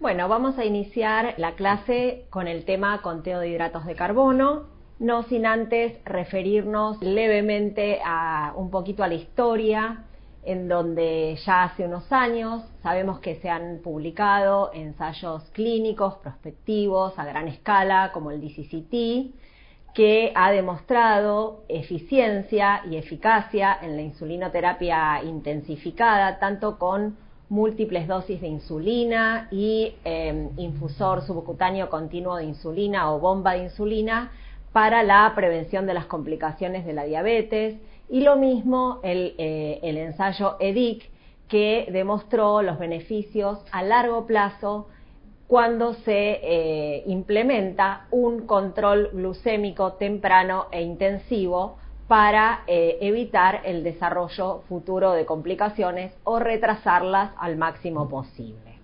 Bueno, vamos a iniciar la clase con el tema conteo de hidratos de carbono, no sin antes referirnos levemente un poquito a la historia, en donde ya hace unos años sabemos que se han publicado ensayos clínicos prospectivos a gran escala, como el DCCT, que ha demostrado eficiencia y eficacia en la insulinoterapia intensificada, tanto con múltiples dosis de insulina y infusor subcutáneo continuo de insulina o bomba de insulina para la prevención de las complicaciones de la diabetes, y lo mismo el ensayo EDIC, que demostró los beneficios a largo plazo cuando se implementa un control glucémico temprano e intensivo para evitar el desarrollo futuro de complicaciones o retrasarlas al máximo posible.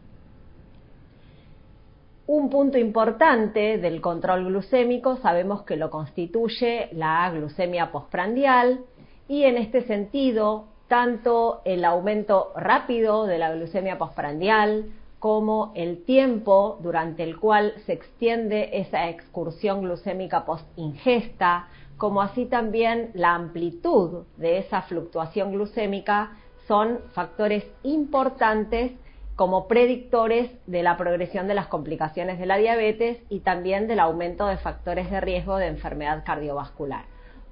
Un punto importante del control glucémico sabemos que lo constituye la glucemia postprandial, y en este sentido, tanto el aumento rápido de la glucemia postprandial como el tiempo durante el cual se extiende esa excursión glucémica post-ingesta, como así también la amplitud de esa fluctuación glucémica, son factores importantes como predictores de la progresión de las complicaciones de la diabetes y también del aumento de factores de riesgo de enfermedad cardiovascular.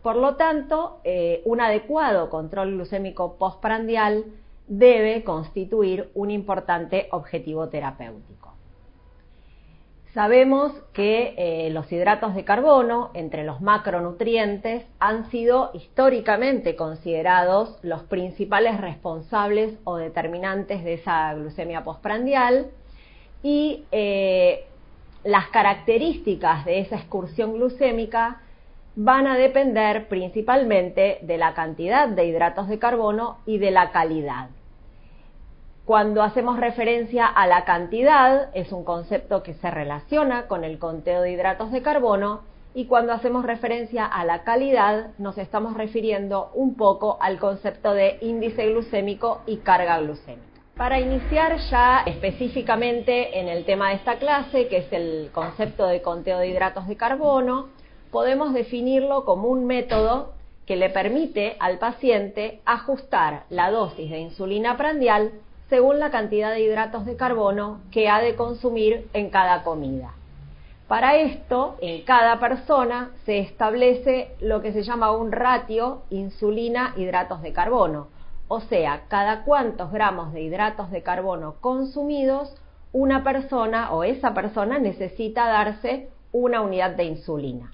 Por lo tanto, un adecuado control glucémico postprandial debe constituir un importante objetivo terapéutico. Sabemos que los hidratos de carbono, entre los macronutrientes, han sido históricamente considerados los principales responsables o determinantes de esa glucemia postprandial, y las características de esa excursión glucémica van a depender principalmente de la cantidad de hidratos de carbono y de la calidad. Cuando hacemos referencia a la cantidad, es un concepto que se relaciona con el conteo de hidratos de carbono, y cuando hacemos referencia a la calidad, nos estamos refiriendo un poco al concepto de índice glucémico y carga glucémica. Para iniciar ya específicamente en el tema de esta clase, que es el concepto de conteo de hidratos de carbono, podemos definirlo como un método que le permite al paciente ajustar la dosis de insulina prandial según la cantidad de hidratos de carbono que ha de consumir en cada comida. Para esto, en cada persona se establece lo que se llama un ratio insulina-hidratos de carbono, o sea, cada cuántos gramos de hidratos de carbono consumidos una persona o esa persona necesita darse una unidad de insulina.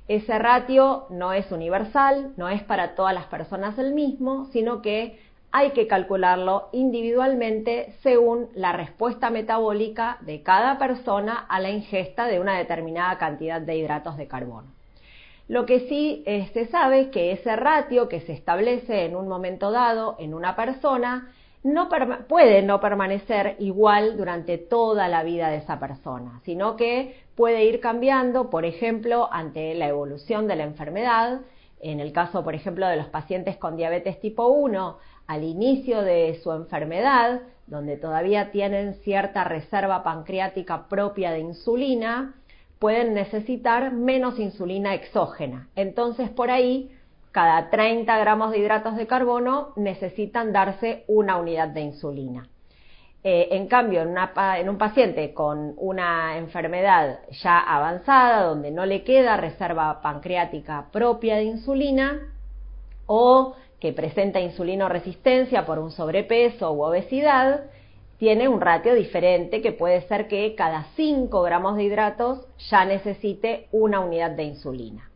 Ese ratio no es universal, no es para todas las personas el mismo, sino que hay que calcularlo individualmente según la respuesta metabólica de cada persona a la ingesta de una determinada cantidad de hidratos de carbono. Lo que sí se sabe es que ese ratio que se establece en un momento dado en una persona puede no permanecer igual durante toda la vida de esa persona, sino que puede ir cambiando, por ejemplo, ante la evolución de la enfermedad. En el caso, por ejemplo, de los pacientes con diabetes tipo 1, al inicio de su enfermedad, donde todavía tienen cierta reserva pancreática propia de insulina, pueden necesitar menos insulina exógena. Entonces, por ahí, cada 30 gramos de hidratos de carbono necesitan darse una unidad de insulina. En cambio, en un paciente con una enfermedad ya avanzada, donde no le queda reserva pancreática propia de insulina, o que presenta insulinoresistencia por un sobrepeso u obesidad, tiene un ratio diferente, que puede ser que cada 5 gramos de hidratos ya necesite una unidad de insulina.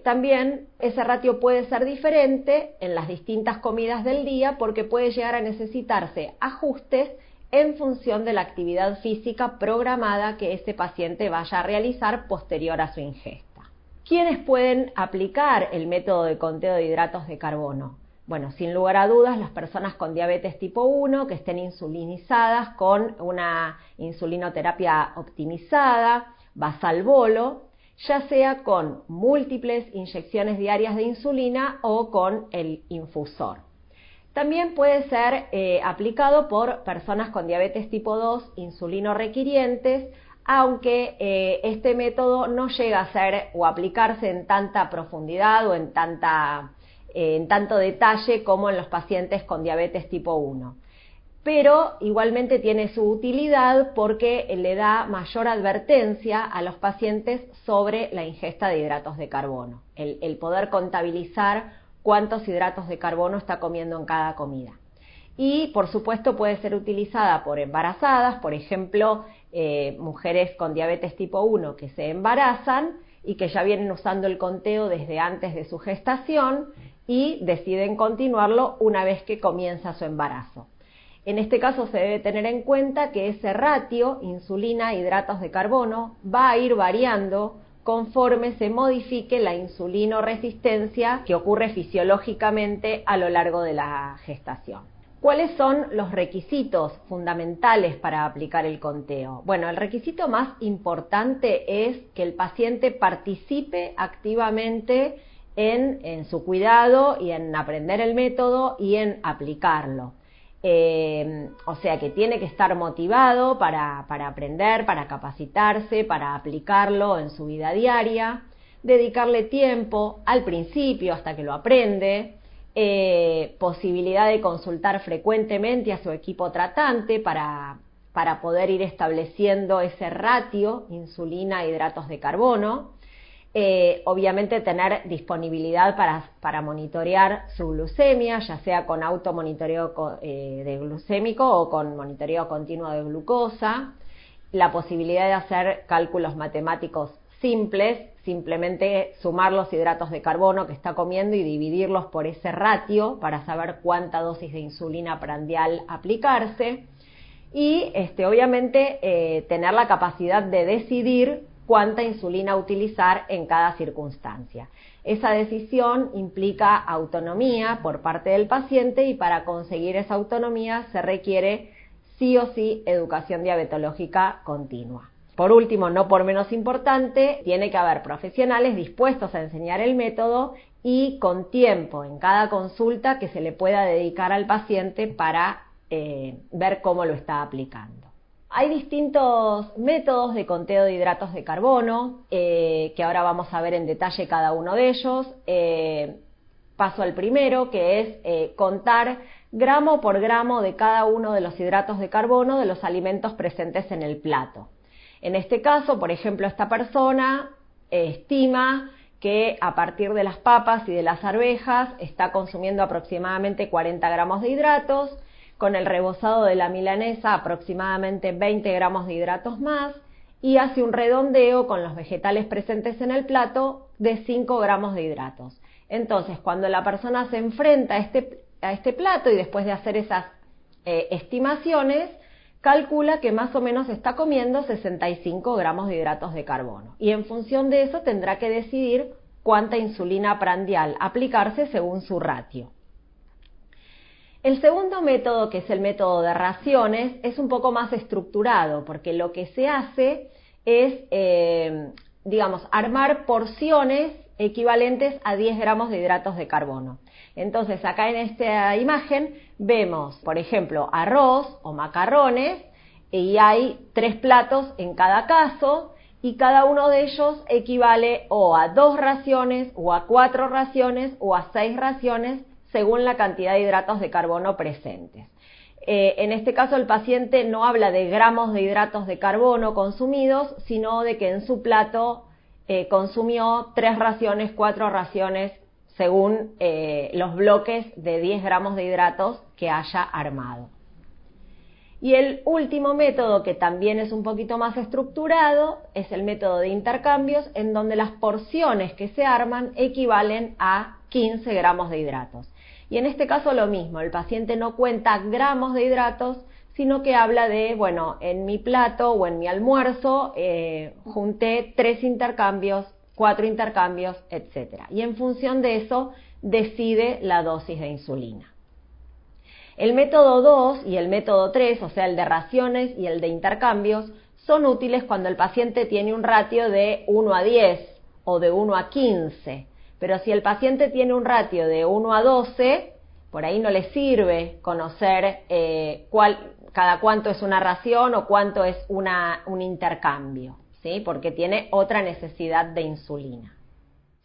También ese ratio puede ser diferente en las distintas comidas del día, porque puede llegar a necesitarse ajustes en función de la actividad física programada que ese paciente vaya a realizar posterior a su ingesta. ¿Quiénes pueden aplicar el método de conteo de hidratos de carbono? Bueno, sin lugar a dudas, las personas con diabetes tipo 1 que estén insulinizadas con una insulinoterapia optimizada, basal-bolo, ya sea con múltiples inyecciones diarias de insulina o con el infusor. También puede ser aplicado por personas con diabetes tipo 2 insulino requirientes, aunque este método no llega a ser o aplicarse en tanta profundidad o en tanto detalle como en los pacientes con diabetes tipo 1. Pero igualmente tiene su utilidad porque le da mayor advertencia a los pacientes sobre la ingesta de hidratos de carbono, el poder contabilizar cuántos hidratos de carbono está comiendo en cada comida. Y por supuesto puede ser utilizada por embarazadas, por ejemplo, mujeres con diabetes tipo 1 que se embarazan y que ya vienen usando el conteo desde antes de su gestación y deciden continuarlo una vez que comienza su embarazo. En este caso se debe tener en cuenta que ese ratio insulina-hidratos de carbono va a ir variando conforme se modifique la insulinoresistencia que ocurre fisiológicamente a lo largo de la gestación. ¿Cuáles son los requisitos fundamentales para aplicar el conteo? Bueno, el requisito más importante es que el paciente participe activamente en su cuidado y en aprender el método y en aplicarlo. O sea que tiene que estar motivado para aprender, para capacitarse, para aplicarlo en su vida diaria, dedicarle tiempo al principio hasta que lo aprende, posibilidad de consultar frecuentemente a su equipo tratante para poder ir estableciendo ese ratio insulina-hidratos de carbono. Obviamente tener disponibilidad para monitorear su glucemia, ya sea con automonitoreo de glucémico o con monitoreo continuo de glucosa, la posibilidad de hacer cálculos matemáticos simples, simplemente sumar los hidratos de carbono que está comiendo y dividirlos por ese ratio para saber cuánta dosis de insulina prandial aplicarse y obviamente tener la capacidad de decidir cuánta insulina utilizar en cada circunstancia. Esa decisión implica autonomía por parte del paciente y para conseguir esa autonomía se requiere sí o sí educación diabetológica continua. Por último, no por menos importante, tiene que haber profesionales dispuestos a enseñar el método y con tiempo en cada consulta que se le pueda dedicar al paciente para ver cómo lo está aplicando. Hay distintos métodos de conteo de hidratos de carbono, que ahora vamos a ver en detalle cada uno de ellos. Paso al primero, que es contar gramo por gramo de cada uno de los hidratos de carbono de los alimentos presentes en el plato. En este caso, por ejemplo, esta persona estima que a partir de las papas y de las arvejas está consumiendo aproximadamente 40 gramos de hidratos, con el rebozado de la milanesa aproximadamente 20 gramos de hidratos más y hace un redondeo con los vegetales presentes en el plato de 5 gramos de hidratos. Entonces, cuando la persona se enfrenta a este plato y después de hacer esas estimaciones, calcula que más o menos está comiendo 65 gramos de hidratos de carbono y en función de eso tendrá que decidir cuánta insulina prandial aplicarse según su ratio. El segundo método, que es el método de raciones, es un poco más estructurado porque lo que se hace es, armar porciones equivalentes a 10 gramos de hidratos de carbono. Entonces, acá en esta imagen vemos, por ejemplo, arroz o macarrones y hay 3 platos en cada caso y cada uno de ellos equivale o a 2 raciones o a 4 raciones o a 6 raciones según la cantidad de hidratos de carbono presentes. En este caso el paciente no habla de gramos de hidratos de carbono consumidos, sino de que en su plato consumió 3 raciones, 4 raciones, según los bloques de 10 gramos de hidratos que haya armado. Y el último método, que también es un poquito más estructurado, es el método de intercambios, en donde las porciones que se arman equivalen a 15 gramos de hidratos. Y en este caso lo mismo, el paciente no cuenta gramos de hidratos, sino que habla de, bueno, en mi plato o en mi almuerzo junté 3 intercambios, 4 intercambios, etc. Y en función de eso decide la dosis de insulina. El método 2 y el método 3, o sea, el de raciones y el de intercambios, son útiles cuando el paciente tiene un ratio de 1 a 10 o de 1 a 15. Pero si el paciente tiene un ratio de 1 a 12, Por ahí no le sirve conocer cada cuánto es una ración o cuánto es un intercambio, ¿sí? Porque tiene otra necesidad de insulina.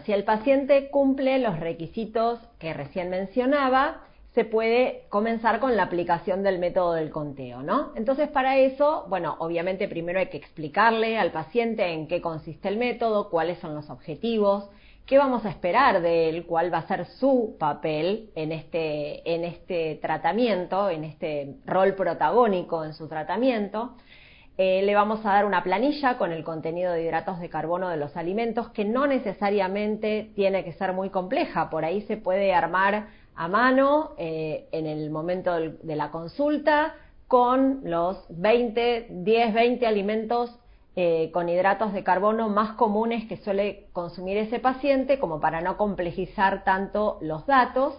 Si el paciente cumple los requisitos que recién mencionaba, se puede comenzar con la aplicación del método del conteo, ¿no? Entonces, para eso, bueno, obviamente primero hay que explicarle al paciente en qué consiste el método, cuáles son los objetivos, qué vamos a esperar de él, cuál va a ser su papel en este tratamiento, en este rol protagónico en su tratamiento. Le vamos a dar una planilla con el contenido de hidratos de carbono de los alimentos, que no necesariamente tiene que ser muy compleja, por ahí se puede armar a mano en el momento de la consulta con los 20 alimentos con hidratos de carbono más comunes que suele consumir ese paciente, como para no complejizar tanto los datos.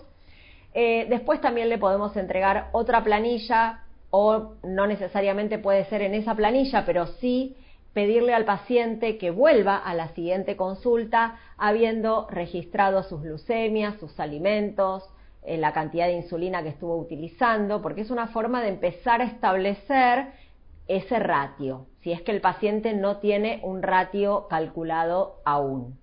Después también le podemos entregar otra planilla, o no necesariamente puede ser en esa planilla, pero sí pedirle al paciente que vuelva a la siguiente consulta habiendo registrado sus glucemias, sus alimentos, la cantidad de insulina que estuvo utilizando, porque es una forma de empezar a establecer ese ratio, si es que el paciente no tiene un ratio calculado aún.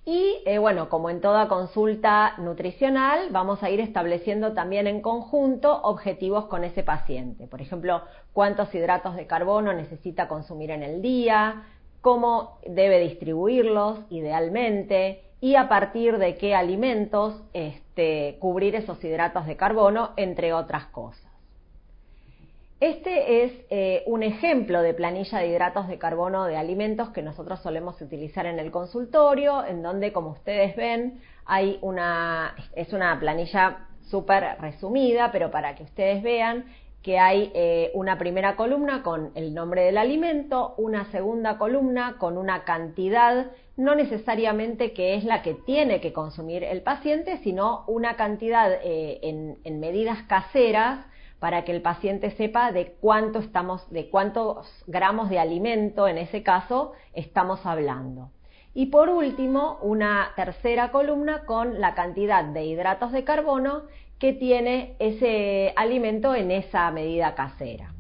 Y bueno, como en toda consulta nutricional, vamos a ir estableciendo también en conjunto objetivos con ese paciente. Por ejemplo, cuántos hidratos de carbono necesita consumir en el día, cómo debe distribuirlos idealmente y a partir de qué alimentos cubrir esos hidratos de carbono, entre otras cosas. Este es un ejemplo de planilla de hidratos de carbono de alimentos que nosotros solemos utilizar en el consultorio, en donde, como ustedes ven, es una planilla súper resumida, pero para que ustedes vean que hay una primera columna con el nombre del alimento, una segunda columna con una cantidad, no necesariamente que es la que tiene que consumir el paciente, sino una cantidad en medidas caseras, para que el paciente sepa de cuántos gramos de alimento, en ese caso, estamos hablando. Y por último, una tercera columna con la cantidad de hidratos de carbono que tiene ese alimento en esa medida casera.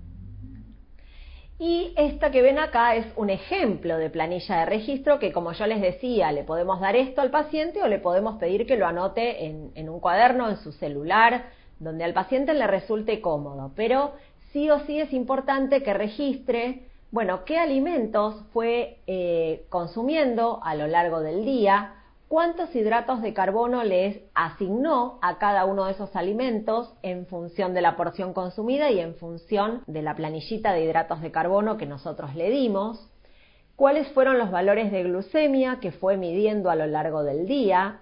Y esta que ven acá es un ejemplo de planilla de registro que, como yo les decía, le podemos dar esto al paciente o le podemos pedir que lo anote en un cuaderno, en su celular, donde al paciente le resulte cómodo, pero sí o sí es importante que registre, bueno, qué alimentos fue consumiendo a lo largo del día, cuántos hidratos de carbono les asignó a cada uno de esos alimentos en función de la porción consumida y en función de la planillita de hidratos de carbono que nosotros le dimos, cuáles fueron los valores de glucemia que fue midiendo a lo largo del día,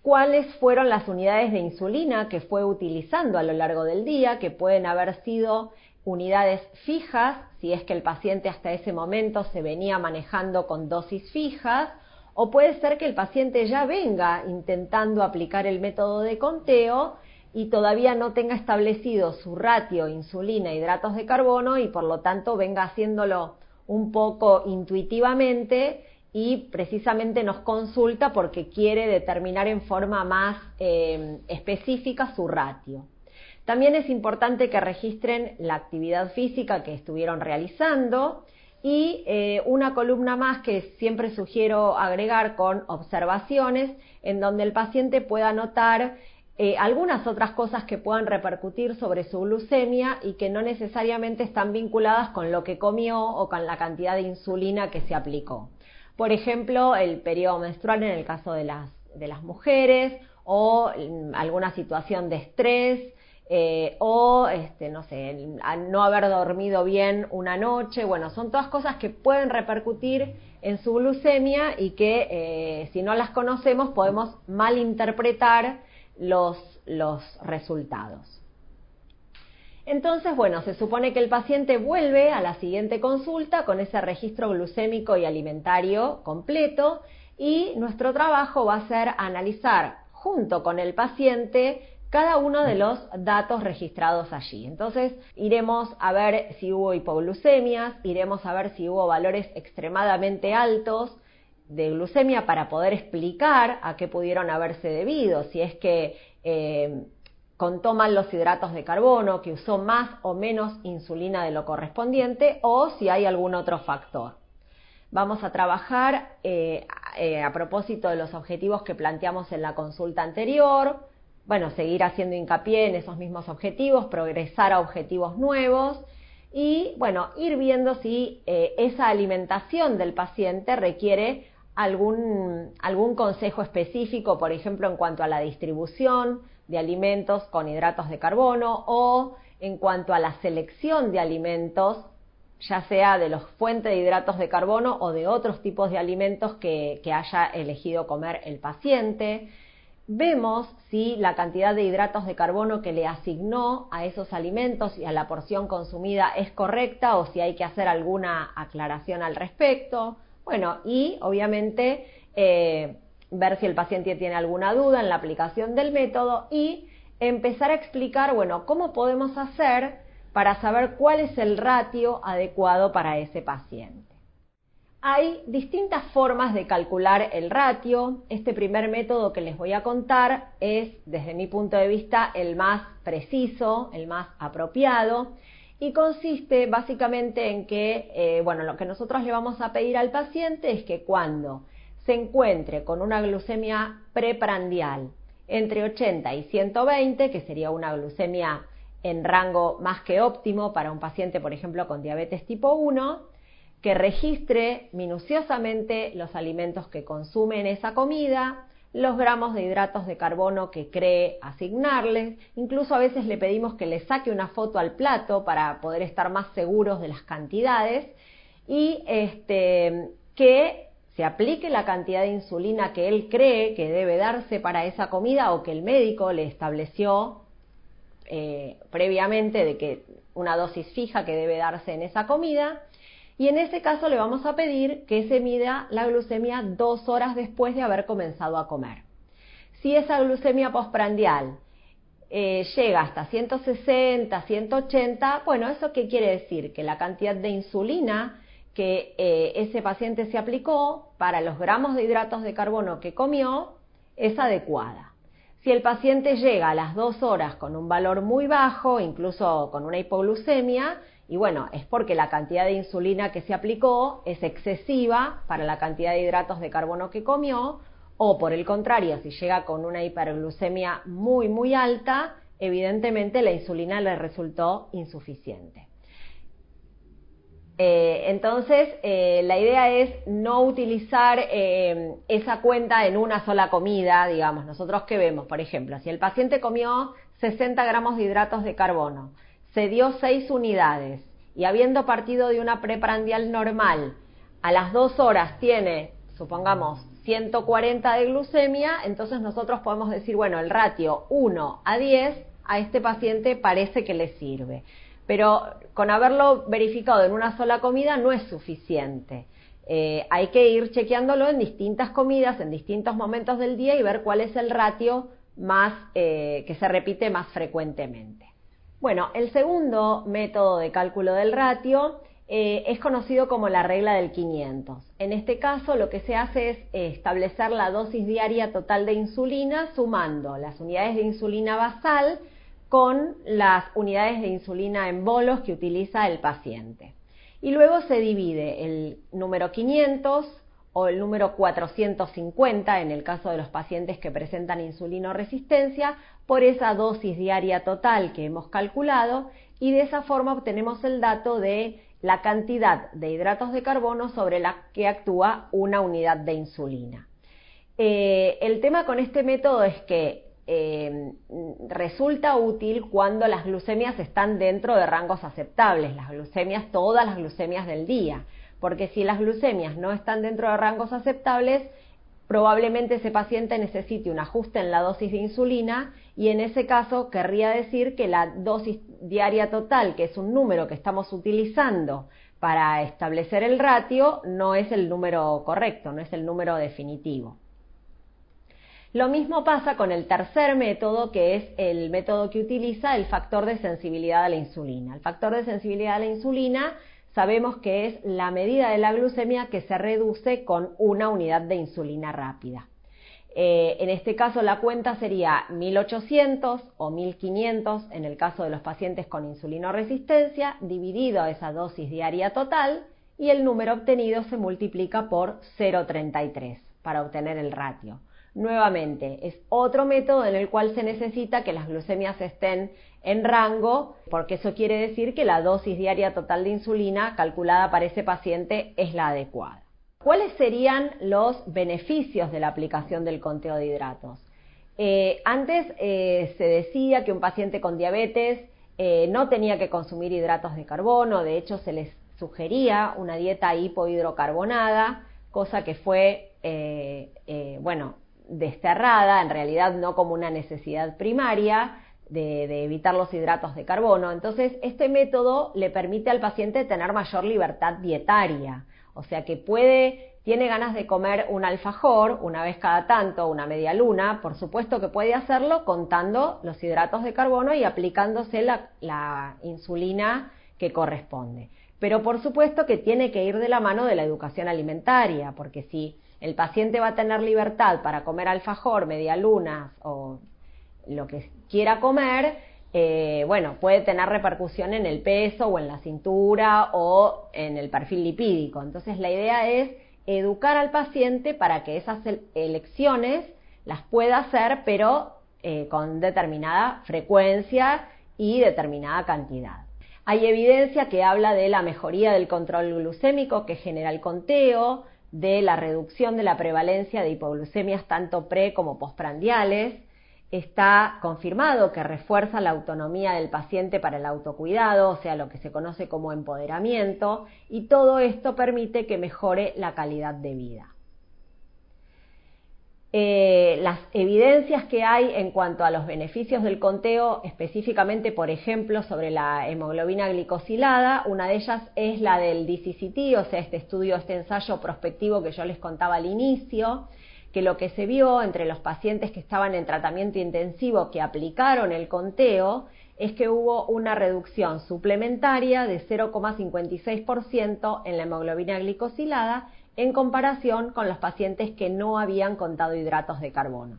cuáles fueron las unidades de insulina que fue utilizando a lo largo del día, que pueden haber sido unidades fijas, si es que el paciente hasta ese momento se venía manejando con dosis fijas, o puede ser que el paciente ya venga intentando aplicar el método de conteo y todavía no tenga establecido su ratio insulina-hidratos de carbono y por lo tanto venga haciéndolo un poco intuitivamente y precisamente nos consulta porque quiere determinar en forma más específica su ratio. También es importante que registren la actividad física que estuvieron realizando y una columna más que siempre sugiero agregar con observaciones en donde el paciente pueda anotar algunas otras cosas que puedan repercutir sobre su glucemia y que no necesariamente están vinculadas con lo que comió o con la cantidad de insulina que se aplicó. Por ejemplo, el periodo menstrual en el caso de las mujeres o alguna situación de estrés o no sé, no haber dormido bien una noche. Bueno, son todas cosas que pueden repercutir en su glucemia y que si no las conocemos podemos malinterpretar los resultados. Entonces, bueno, se supone que el paciente vuelve a la siguiente consulta con ese registro glucémico y alimentario completo y nuestro trabajo va a ser analizar junto con el paciente cada uno de los datos registrados allí. Entonces, iremos a ver si hubo hipoglucemias, iremos a ver si hubo valores extremadamente altos de glucemia para poder explicar a qué pudieron haberse debido, si es que contó mal los hidratos de carbono, que usó más o menos insulina de lo correspondiente, o si hay algún otro factor. Vamos a trabajar a propósito de los objetivos que planteamos en la consulta anterior, bueno, seguir haciendo hincapié en esos mismos objetivos, progresar a objetivos nuevos y, bueno, ir viendo si esa alimentación del paciente requiere algún consejo específico, por ejemplo, en cuanto a la distribución de alimentos con hidratos de carbono o en cuanto a la selección de alimentos, ya sea de los fuentes de hidratos de carbono o de otros tipos de alimentos que haya elegido comer el paciente. Vemos si la cantidad de hidratos de carbono que le asignó a esos alimentos y a la porción consumida es correcta o si hay que hacer alguna aclaración al respecto. Bueno, y obviamente ver si el paciente tiene alguna duda en la aplicación del método y empezar a explicar, bueno, cómo podemos hacer para saber cuál es el ratio adecuado para ese paciente. Hay distintas formas de calcular el ratio. Este primer método que les voy a contar es, desde mi punto de vista, el más preciso, el más apropiado, y consiste básicamente en que, bueno, lo que nosotros le vamos a pedir al paciente es que cuando se encuentre con una glucemia preprandial entre 80 y 120, que sería una glucemia en rango más que óptimo para un paciente, por ejemplo, con diabetes tipo 1, que registre minuciosamente los alimentos que consume en esa comida, los gramos de hidratos de carbono que cree asignarles, incluso a veces le pedimos que le saque una foto al plato para poder estar más seguros de las cantidades y que se aplique la cantidad de insulina que él cree que debe darse para esa comida o que el médico le estableció previamente de que una dosis fija que debe darse en esa comida, y en ese caso le vamos a pedir que se mida la glucemia 2 horas después de haber comenzado a comer. Si esa glucemia postprandial llega hasta 160, 180, bueno, ¿eso qué quiere decir? Que la cantidad de insulina que ese paciente se aplicó para los gramos de hidratos de carbono que comió es adecuada. Si el paciente llega a las 2 horas con un valor muy bajo, incluso con una hipoglucemia, y bueno, es porque la cantidad de insulina que se aplicó es excesiva para la cantidad de hidratos de carbono que comió, o por el contrario, si llega con una hiperglucemia muy, muy alta, evidentemente la insulina le resultó insuficiente. Entonces, la idea es no utilizar esa cuenta en una sola comida, digamos. Nosotros, ¿qué vemos? Por ejemplo, si el paciente comió 60 gramos de hidratos de carbono, se dio 6 unidades y habiendo partido de una preprandial normal, a las 2 horas tiene, supongamos, 140 de glucemia, entonces nosotros podemos decir, bueno, el ratio 1 a 10 a este paciente parece que le sirve. Pero con haberlo verificado en una sola comida no es suficiente. Hay que ir chequeándolo en distintas comidas, en distintos momentos del día y ver cuál es el ratio más que se repite más frecuentemente. Bueno, el segundo método de cálculo del ratio es conocido como la regla del 500. En este caso lo que se hace es establecer la dosis diaria total de insulina sumando las unidades de insulina basal con las unidades de insulina en bolos que utiliza el paciente. Y luego se divide el número 500 o el número 450 en el caso de los pacientes que presentan insulinoresistencia por esa dosis diaria total que hemos calculado y de esa forma obtenemos el dato de la cantidad de hidratos de carbono sobre la que actúa una unidad de insulina. El tema con este método es que resulta útil cuando las glucemias están dentro de rangos aceptables, las glucemias, todas las glucemias del día, porque si las glucemias no están dentro de rangos aceptables, probablemente ese paciente necesite un ajuste en la dosis de insulina y en ese caso querría decir que la dosis diaria total, que es un número que estamos utilizando para establecer el ratio, no es el número correcto, no es el número definitivo. Lo mismo pasa con el tercer método, que es el método que utiliza el factor de sensibilidad a la insulina. El factor de sensibilidad a la insulina sabemos que es la medida de la glucemia que se reduce con una unidad de insulina rápida. En este caso la cuenta sería 1800 o 1500 en el caso de los pacientes con insulinoresistencia, dividido a esa dosis diaria total, y el número obtenido se multiplica por 0,33 para obtener el ratio. Nuevamente, es otro método en el cual se necesita que las glucemias estén en rango, porque eso quiere decir que la dosis diaria total de insulina calculada para ese paciente es la adecuada. ¿Cuáles serían los beneficios de la aplicación del conteo de hidratos? Antes se decía que un paciente con diabetes no tenía que consumir hidratos de carbono, de hecho se les sugería una dieta hipohidrocarbonada, cosa que fue, desterrada, en realidad no como una necesidad primaria de evitar los hidratos de carbono. Entonces, este método le permite al paciente tener mayor libertad dietaria, o sea que tiene ganas de comer un alfajor una vez cada tanto, una media luna, por supuesto que puede hacerlo contando los hidratos de carbono y aplicándose la insulina que corresponde. Pero por supuesto que tiene que ir de la mano de la educación alimentaria, porque si el paciente va a tener libertad para comer alfajor, medialunas o lo que quiera comer, puede tener repercusión en el peso o en la cintura o en el perfil lipídico. Entonces la idea es educar al paciente para que esas elecciones las pueda hacer, pero con determinada frecuencia y determinada cantidad. Hay evidencia que habla de la mejoría del control glucémico que genera el conteo, de la reducción de la prevalencia de hipoglucemias tanto pre como postprandiales. Está confirmado que refuerza la autonomía del paciente para el autocuidado, o sea, lo que se conoce como empoderamiento, y todo esto permite que mejore la calidad de vida. Las evidencias que hay en cuanto a los beneficios del conteo, específicamente, por ejemplo, sobre la hemoglobina glicosilada, una de ellas es la del DCCT, o sea, este ensayo prospectivo que yo les contaba al inicio, que lo que se vio entre los pacientes que estaban en tratamiento intensivo que aplicaron el conteo es que hubo una reducción suplementaria de 0,56% en la hemoglobina glicosilada en comparación con los pacientes que no habían contado hidratos de carbono.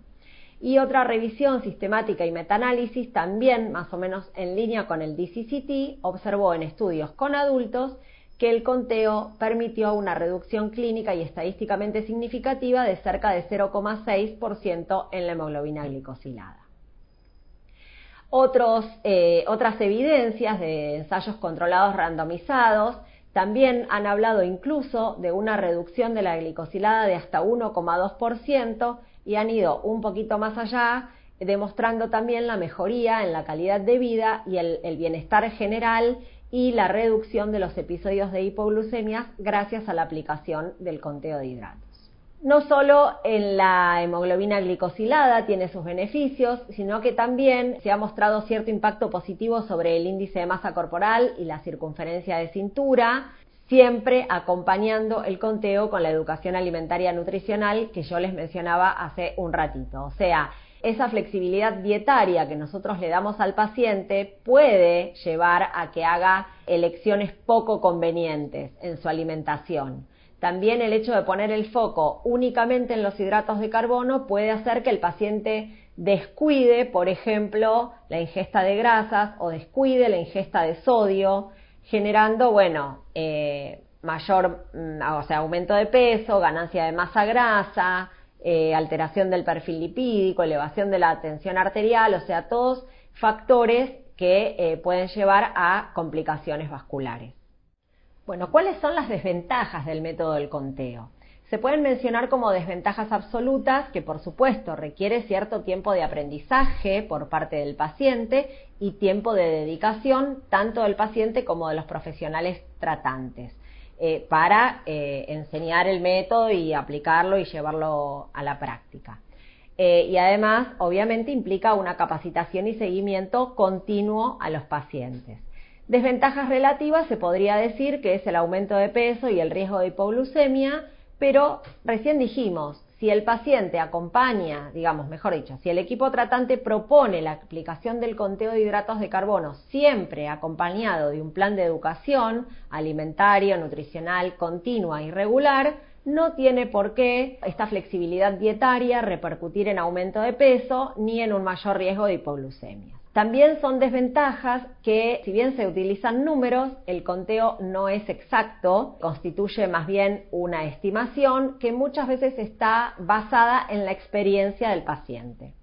Y otra revisión sistemática y metaanálisis, también más o menos en línea con el DCCT, observó en estudios con adultos que el conteo permitió una reducción clínica y estadísticamente significativa de cerca de 0,6% en la hemoglobina glicosilada. Otras evidencias de ensayos controlados randomizados también han hablado incluso de una reducción de la glicosilada de hasta 1,2% y han ido un poquito más allá, demostrando también la mejoría en la calidad de vida y el bienestar general y la reducción de los episodios de hipoglucemias gracias a la aplicación del conteo de hidratos. No solo en la hemoglobina glicosilada tiene sus beneficios, sino que también se ha mostrado cierto impacto positivo sobre el índice de masa corporal y la circunferencia de cintura, siempre acompañando el conteo con la educación alimentaria nutricional que yo les mencionaba hace un ratito. O sea, esa flexibilidad dietaria que nosotros le damos al paciente puede llevar a que haga elecciones poco convenientes en su alimentación. También el hecho de poner el foco únicamente en los hidratos de carbono puede hacer que el paciente descuide, por ejemplo, la ingesta de grasas o descuide la ingesta de sodio, generando, aumento de peso, ganancia de masa grasa, alteración del perfil lipídico, elevación de la tensión arterial, o sea, todos factores que pueden llevar a complicaciones vasculares. Bueno, ¿cuáles son las desventajas del método del conteo? Se pueden mencionar como desventajas absolutas que, por supuesto, requiere cierto tiempo de aprendizaje por parte del paciente y tiempo de dedicación tanto del paciente como de los profesionales tratantes para enseñar el método y aplicarlo y llevarlo a la práctica. Y además, obviamente, implica una capacitación y seguimiento continuo a los pacientes. Desventajas relativas se podría decir que es el aumento de peso y el riesgo de hipoglucemia, pero recién dijimos, si el paciente acompaña, digamos, mejor dicho, si el equipo tratante propone la aplicación del conteo de hidratos de carbono siempre acompañado de un plan de educación alimentario, nutricional, continua y regular, no tiene por qué esta flexibilidad dietaria repercutir en aumento de peso ni en un mayor riesgo de hipoglucemia. También son desventajas que, si bien se utilizan números, el conteo no es exacto, constituye más bien una estimación que muchas veces está basada en la experiencia del paciente.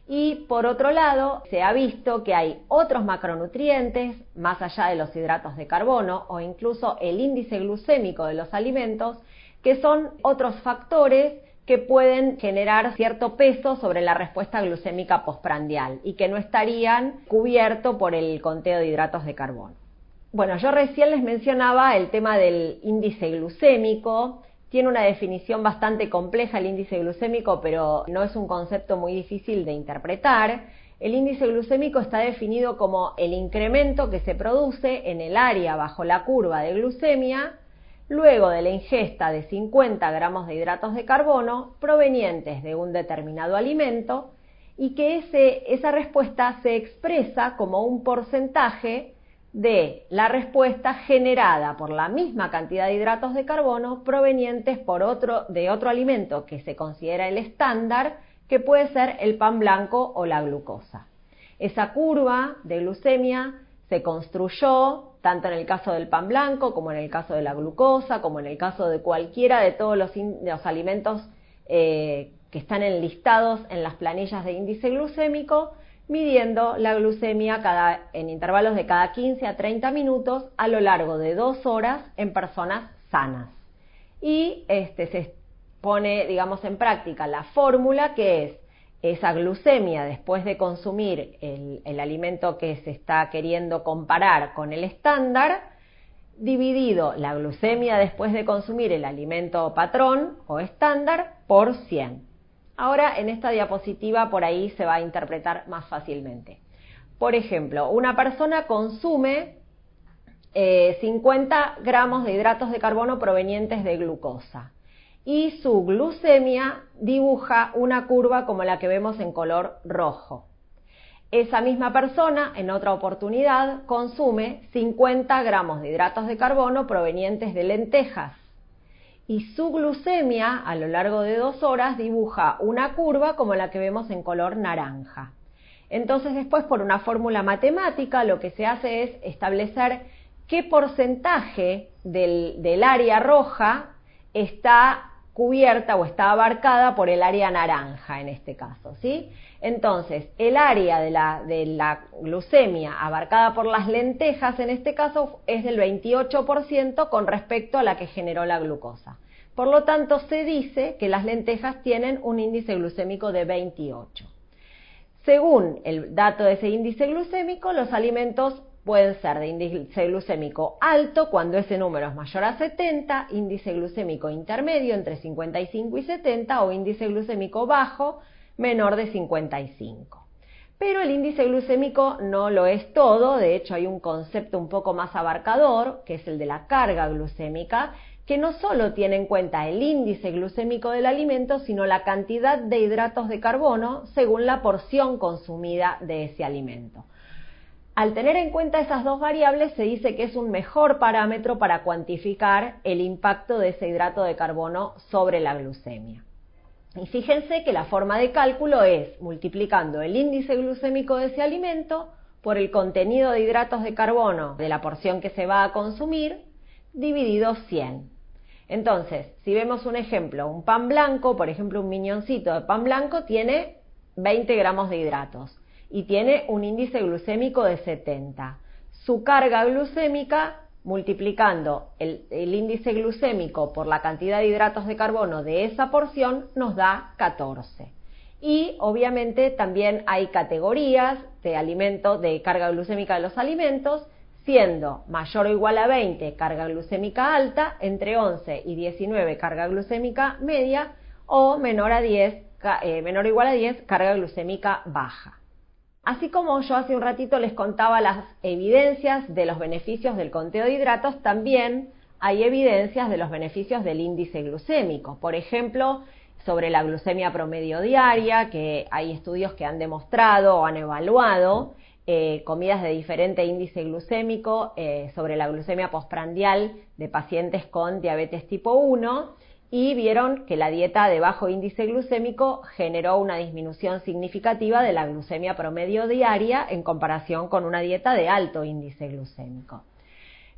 Y por otro lado, se ha visto que hay otros macronutrientes, más allá de los hidratos de carbono o incluso el índice glucémico de los alimentos, que son otros factores que pueden generar cierto peso sobre la respuesta glucémica postprandial y que no estarían cubiertos por el conteo de hidratos de carbono. Bueno, yo recién les mencionaba el tema del índice glucémico. Tiene una definición bastante compleja el índice glucémico, pero no es un concepto muy difícil de interpretar. El índice glucémico está definido como el incremento que se produce en el área bajo la curva de glucemia luego de la ingesta de 50 gramos de hidratos de carbono provenientes de un determinado alimento y que esa respuesta se expresa como un porcentaje de la respuesta generada por la misma cantidad de hidratos de carbono provenientes de otro alimento que se considera el estándar, que puede ser el pan blanco o la glucosa. Esa curva de glucemia se construyó tanto en el caso del pan blanco, como en el caso de la glucosa, como en el caso de cualquiera de todos los alimentos que están enlistados en las planillas de índice glucémico, midiendo la glucemia en intervalos de cada 15 a 30 minutos a lo largo de 2 horas en personas sanas. Y se pone, digamos, en práctica la fórmula que es esa glucemia después de consumir el alimento que se está queriendo comparar con el estándar, dividido la glucemia después de consumir el alimento patrón o estándar por 100. Ahora en esta diapositiva por ahí se va a interpretar más fácilmente. Por ejemplo, una persona consume 50 gramos de hidratos de carbono provenientes de glucosa y su glucemia dibuja una curva como la que vemos en color rojo. Esa misma persona, en otra oportunidad, consume 50 gramos de hidratos de carbono provenientes de lentejas y su glucemia a lo largo de 2 horas dibuja una curva como la que vemos en color naranja. Entonces después, por una fórmula matemática, lo que se hace es establecer qué porcentaje del área roja está cubierta o está abarcada por el área naranja en este caso, ¿sí? Entonces, el área de la glucemia abarcada por las lentejas en este caso es del 28% con respecto a la que generó la glucosa. Por lo tanto, se dice que las lentejas tienen un índice glucémico de 28. Según el dato de ese índice glucémico, los alimentos pueden ser de índice glucémico alto cuando ese número es mayor a 70, índice glucémico intermedio entre 55 y 70 o índice glucémico bajo menor de 55. Pero el índice glucémico no lo es todo, de hecho hay un concepto un poco más abarcador, que es el de la carga glucémica, que no solo tiene en cuenta el índice glucémico del alimento, sino la cantidad de hidratos de carbono según la porción consumida de ese alimento. Al tener en cuenta esas dos variables, se dice que es un mejor parámetro para cuantificar el impacto de ese hidrato de carbono sobre la glucemia. Y fíjense que la forma de cálculo es multiplicando el índice glucémico de ese alimento por el contenido de hidratos de carbono de la porción que se va a consumir, dividido 100. Entonces, si vemos un ejemplo, un pan blanco, por ejemplo un miñoncito de pan blanco tiene 20 gramos de hidratos y tiene un índice glucémico de 70. Su carga glucémica, multiplicando el índice glucémico por la cantidad de hidratos de carbono de esa porción, nos da 14. Y obviamente también hay categorías de carga glucémica de los alimentos, siendo mayor o igual a 20 carga glucémica alta, entre 11 y 19 carga glucémica media o menor o igual a 10 carga glucémica baja. Así como yo hace un ratito les contaba las evidencias de los beneficios del conteo de hidratos, también hay evidencias de los beneficios del índice glucémico. Por ejemplo, sobre la glucemia promedio diaria, que hay estudios que han demostrado o han evaluado comidas de diferente índice glucémico sobre la glucemia postprandial de pacientes con diabetes tipo 1 y vieron que la dieta de bajo índice glucémico generó una disminución significativa de la glucemia promedio diaria en comparación con una dieta de alto índice glucémico.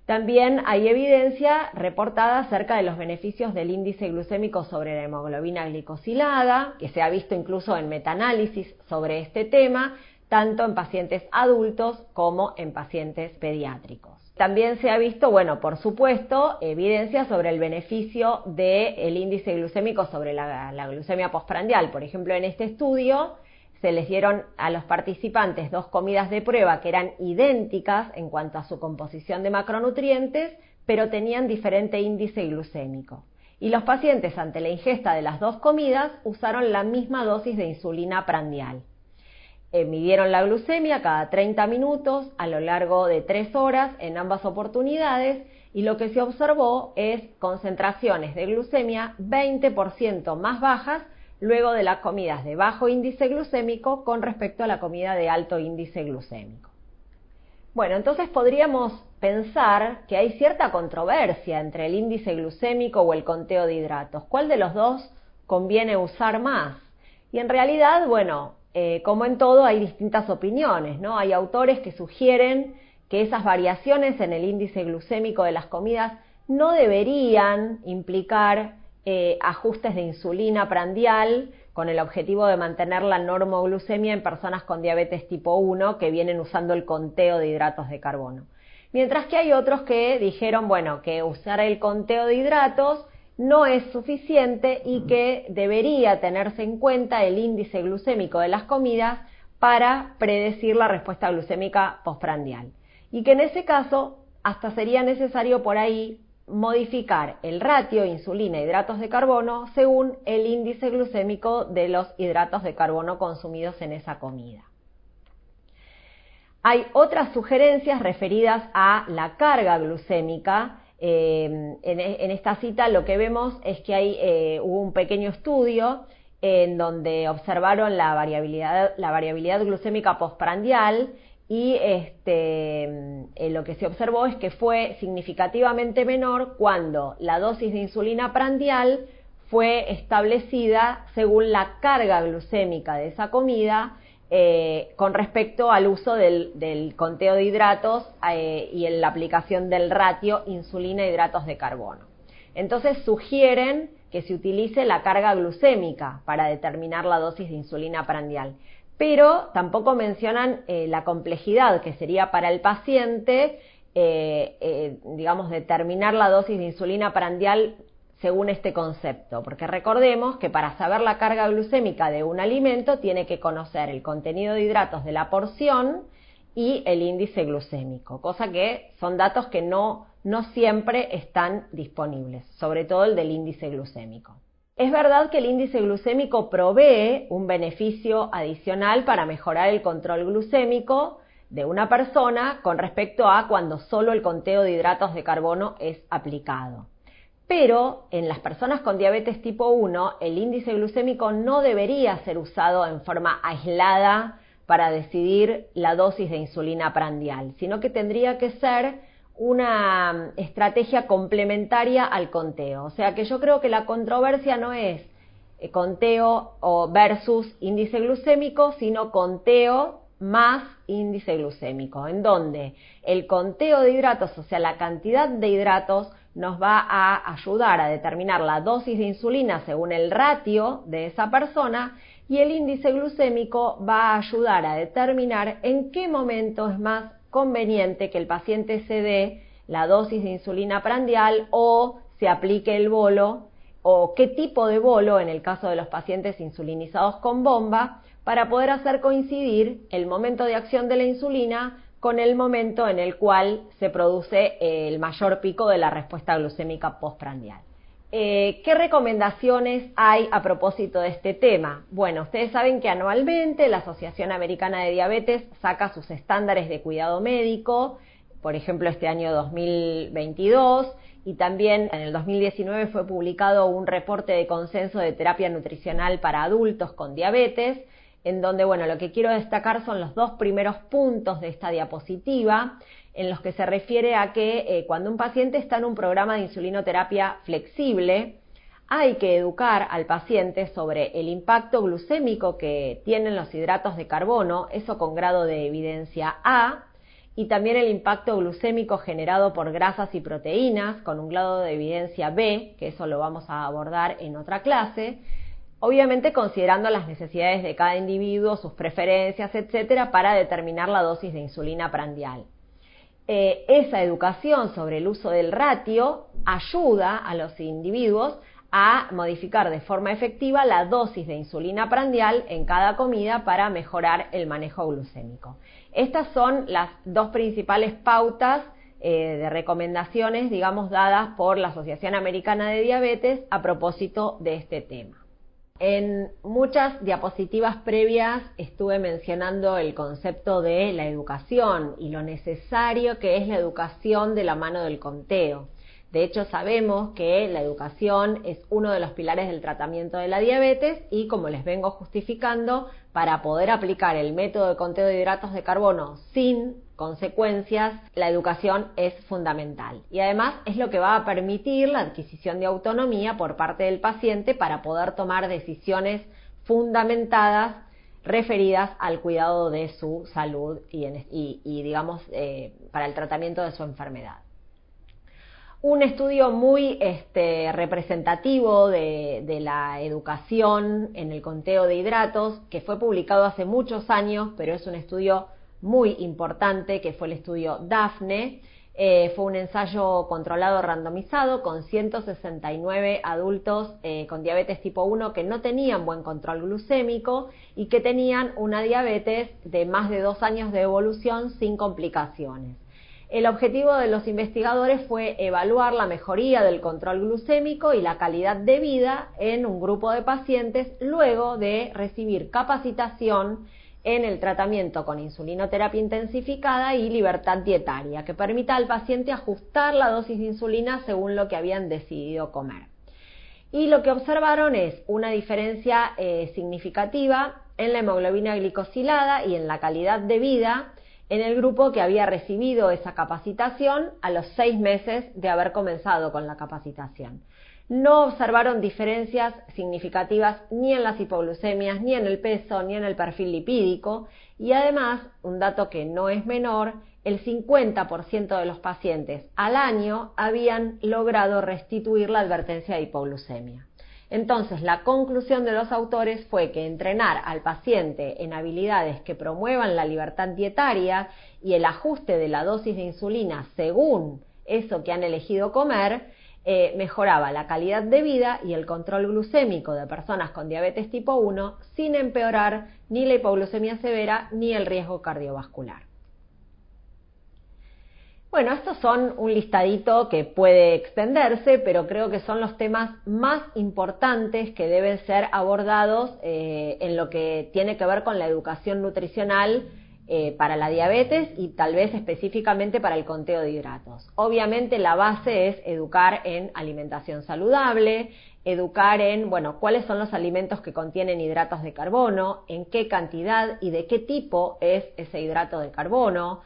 También hay evidencia reportada acerca de los beneficios del índice glucémico sobre la hemoglobina glicosilada, que se ha visto incluso en metaanálisis sobre este tema, tanto en pacientes adultos como en pacientes pediátricos. También se ha visto, bueno, por supuesto, evidencia sobre el beneficio del índice glucémico sobre la glucemia postprandial. Por ejemplo, en este estudio se les dieron a los participantes 2 comidas de prueba que eran idénticas en cuanto a su composición de macronutrientes, pero tenían diferente índice glucémico. Y los pacientes, ante la ingesta de las 2 comidas, usaron la misma dosis de insulina prandial. Midieron la glucemia cada 30 minutos a lo largo de 3 horas en ambas oportunidades y lo que se observó es concentraciones de glucemia 20% más bajas luego de las comidas de bajo índice glucémico con respecto a la comida de alto índice glucémico. Bueno, entonces podríamos pensar que hay cierta controversia entre el índice glucémico o el conteo de hidratos. ¿Cuál de los dos conviene usar más? Y en realidad, bueno, como en todo hay distintas opiniones, ¿no? Hay autores que sugieren que esas variaciones en el índice glucémico de las comidas no deberían implicar ajustes de insulina prandial con el objetivo de mantener la normoglucemia en personas con diabetes tipo 1 que vienen usando el conteo de hidratos de carbono. Mientras que hay otros que dijeron, bueno, que usar el conteo de hidratos no es suficiente y que debería tenerse en cuenta el índice glucémico de las comidas para predecir la respuesta glucémica postprandial. Y que en ese caso hasta sería necesario por ahí modificar el ratio insulina-hidratos de carbono según el índice glucémico de los hidratos de carbono consumidos en esa comida. Hay otras sugerencias referidas a la carga glucémica. En esta cita lo que vemos es que hubo un pequeño estudio en donde observaron la variabilidad glucémica postprandial y lo que se observó es que fue significativamente menor cuando la dosis de insulina prandial fue establecida según la carga glucémica de esa comida con respecto al uso del conteo de hidratos y en la aplicación del ratio insulina-hidratos de carbono. Entonces sugieren que se utilice la carga glucémica para determinar la dosis de insulina prandial, pero tampoco mencionan la complejidad que sería para el paciente, digamos, determinar la dosis de insulina prandial según este concepto, porque recordemos que para saber la carga glucémica de un alimento tiene que conocer el contenido de hidratos de la porción y el índice glucémico, cosa que son datos que no siempre están disponibles, sobre todo el del índice glucémico. Es verdad que el índice glucémico provee un beneficio adicional para mejorar el control glucémico de una persona con respecto a cuando solo el conteo de hidratos de carbono es aplicado. Pero en las personas con diabetes tipo 1, el índice glucémico no debería ser usado en forma aislada para decidir la dosis de insulina prandial, sino que tendría que ser una estrategia complementaria al conteo. O sea que yo creo que la controversia no es conteo versus índice glucémico, sino conteo más índice glucémico, en donde el conteo de hidratos, o sea, la cantidad de hidratos, nos va a ayudar a determinar la dosis de insulina según el ratio de esa persona y el índice glucémico va a ayudar a determinar en qué momento es más conveniente que el paciente se dé la dosis de insulina prandial o se aplique el bolo o qué tipo de bolo en el caso de los pacientes insulinizados con bomba para poder hacer coincidir el momento de acción de la insulina con el momento en el cual se produce el mayor pico de la respuesta glucémica postprandial. ¿Qué recomendaciones hay a propósito de este tema? Bueno, ustedes saben que anualmente la Asociación Americana de Diabetes saca sus estándares de cuidado médico, por ejemplo este año 2022, y también en el 2019 fue publicado un reporte de consenso de terapia nutricional para adultos con diabetes, en donde, bueno, lo que quiero destacar son los dos primeros puntos de esta diapositiva, en los que se refiere a que cuando un paciente está en un programa de insulinoterapia flexible, hay que educar al paciente sobre el impacto glucémico que tienen los hidratos de carbono, eso con grado de evidencia A, y también el impacto glucémico generado por grasas y proteínas, con un grado de evidencia B, que eso lo vamos a abordar en otra clase, obviamente considerando las necesidades de cada individuo, sus preferencias, etcétera, para determinar la dosis de insulina prandial. Esa educación sobre el uso del ratio ayuda a los individuos a modificar de forma efectiva la dosis de insulina prandial en cada comida para mejorar el manejo glucémico. Estas son las dos principales pautas de recomendaciones, digamos, dadas por la Asociación Americana de Diabetes a propósito de este tema. En muchas diapositivas previas estuve mencionando el concepto de la educación y lo necesario que es la educación de la mano del conteo. De hecho, sabemos que la educación es uno de los pilares del tratamiento de la diabetes y, como les vengo justificando, para poder aplicar el método de conteo de hidratos de carbono sin consecuencias, la educación es fundamental. Y además es lo que va a permitir la adquisición de autonomía por parte del paciente para poder tomar decisiones fundamentadas referidas al cuidado de su salud y digamos, para el tratamiento de su enfermedad. Un estudio muy representativo de la educación en el conteo de hidratos, que fue publicado hace muchos años, pero es un estudio muy importante, que fue el estudio DAFNE. Fue un ensayo controlado randomizado con 169 adultos con diabetes tipo 1 que no tenían buen control glucémico y que tenían una diabetes de más de 2 años de evolución sin complicaciones. El objetivo de los investigadores fue evaluar la mejoría del control glucémico y la calidad de vida en un grupo de pacientes luego de recibir capacitación en el tratamiento con insulinoterapia intensificada y libertad dietaria, que permita al paciente ajustar la dosis de insulina según lo que habían decidido comer. Y lo que observaron es una diferencia significativa en la hemoglobina glicosilada y en la calidad de vida en el grupo que había recibido esa capacitación a los 6 meses de haber comenzado con la capacitación. No observaron diferencias significativas ni en las hipoglucemias, ni en el peso, ni en el perfil lipídico, y además, un dato que no es menor, el 50% de los pacientes al año habían logrado restituir la advertencia de hipoglucemia. Entonces, la conclusión de los autores fue que entrenar al paciente en habilidades que promuevan la libertad dietaria y el ajuste de la dosis de insulina según eso que han elegido comer, mejoraba la calidad de vida y el control glucémico de personas con diabetes tipo 1 sin empeorar ni la hipoglucemia severa ni el riesgo cardiovascular. Bueno, estos son un listadito que puede extenderse, pero creo que son los temas más importantes que deben ser abordados en lo que tiene que ver con la educación nutricional para la diabetes y tal vez específicamente para el conteo de hidratos. Obviamente la base es educar en alimentación saludable, educar en, bueno, cuáles son los alimentos que contienen hidratos de carbono, en qué cantidad y de qué tipo es ese hidrato de carbono,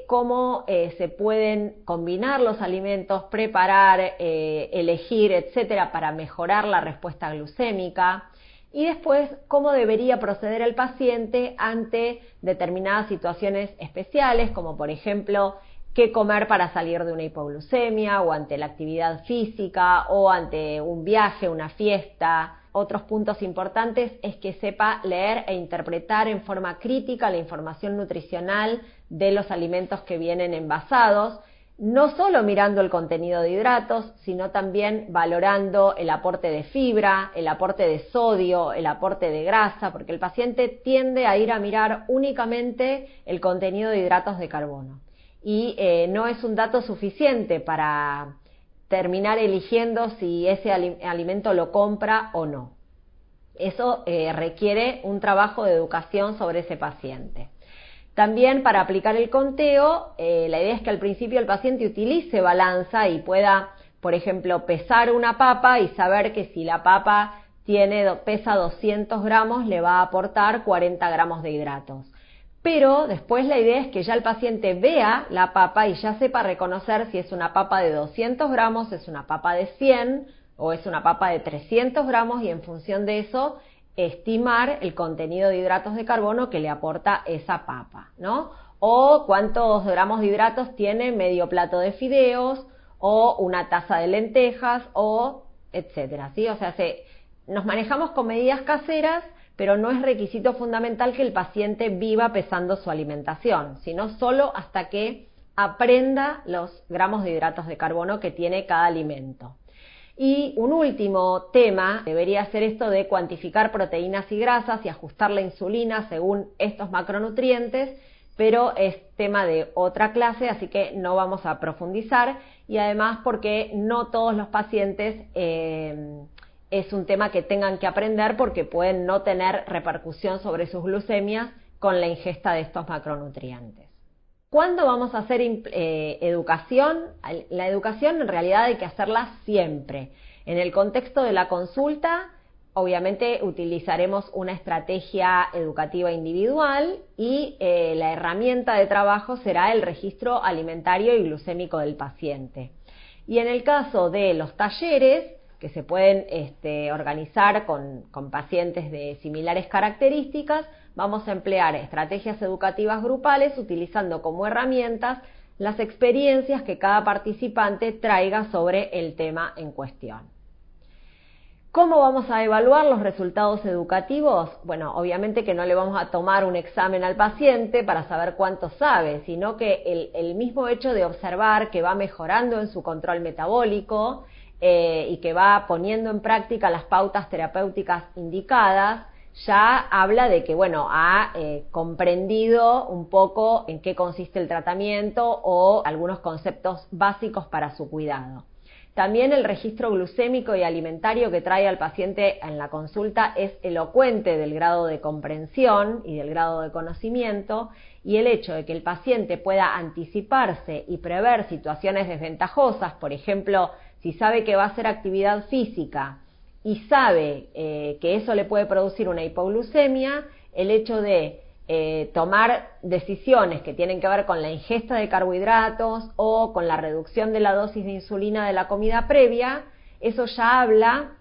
cómo se pueden combinar los alimentos, preparar, elegir, etcétera, para mejorar la respuesta glucémica. Y después, cómo debería proceder el paciente ante determinadas situaciones especiales, como por ejemplo, qué comer para salir de una hipoglucemia, o ante la actividad física, o ante un viaje, una fiesta. Otros puntos importantes es que sepa leer e interpretar en forma crítica la información nutricional de los alimentos que vienen envasados, no solo mirando el contenido de hidratos, sino también valorando el aporte de fibra, el aporte de sodio, el aporte de grasa, porque el paciente tiende a ir a mirar únicamente el contenido de hidratos de carbono. Y no es un dato suficiente para terminar eligiendo si ese alimento lo compra o no. Eso requiere un trabajo de educación sobre ese paciente. También para aplicar el conteo, la idea es que al principio el paciente utilice balanza y pueda, por ejemplo, pesar una papa y saber que si la papa pesa 200 gramos, le va a aportar 40 gramos de hidratos. Pero después la idea es que ya el paciente vea la papa y ya sepa reconocer si es una papa de 200 gramos, es una papa de 100 o es una papa de 300 gramos y en función de eso estimar el contenido de hidratos de carbono que le aporta esa papa, ¿no? O cuántos gramos de hidratos tiene medio plato de fideos o una taza de lentejas o etcétera, ¿sí? O sea, nos manejamos con medidas caseras, pero no es requisito fundamental que el paciente viva pesando su alimentación, sino solo hasta que aprenda los gramos de hidratos de carbono que tiene cada alimento. Y un último tema debería ser esto de cuantificar proteínas y grasas y ajustar la insulina según estos macronutrientes, pero es tema de otra clase, así que no vamos a profundizar, y además porque no todos los pacientes es un tema que tengan que aprender porque pueden no tener repercusión sobre sus glucemias con la ingesta de estos macronutrientes. ¿Cuándo vamos a hacer educación? La educación en realidad hay que hacerla siempre. En el contexto de la consulta, obviamente utilizaremos una estrategia educativa individual y la herramienta de trabajo será el registro alimentario y glucémico del paciente. Y en el caso de los talleres, que se pueden organizar con pacientes de similares características, vamos a emplear estrategias educativas grupales utilizando como herramientas las experiencias que cada participante traiga sobre el tema en cuestión. ¿Cómo vamos a evaluar los resultados educativos? Bueno, obviamente que no le vamos a tomar un examen al paciente para saber cuánto sabe, sino que el mismo hecho de observar que va mejorando en su control metabólico y que va poniendo en práctica las pautas terapéuticas indicadas, ya habla de que, bueno, ha comprendido un poco en qué consiste el tratamiento o algunos conceptos básicos para su cuidado. También el registro glucémico y alimentario que trae al paciente en la consulta es elocuente del grado de comprensión y del grado de conocimiento, y el hecho de que el paciente pueda anticiparse y prever situaciones desventajosas, por ejemplo, si sabe que va a hacer actividad física y sabe que eso le puede producir una hipoglucemia, el hecho de tomar decisiones que tienen que ver con la ingesta de carbohidratos o con la reducción de la dosis de insulina de la comida previa, eso ya habla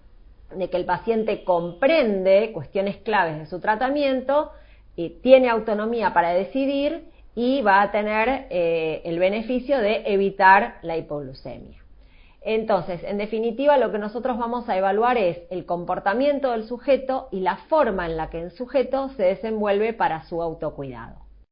de que el paciente comprende cuestiones claves de su tratamiento, tiene autonomía para decidir y va a tener el beneficio de evitar la hipoglucemia. Entonces, en definitiva, lo que nosotros vamos a evaluar es el comportamiento del sujeto y la forma en la que el sujeto se desenvuelve para su autocuidado.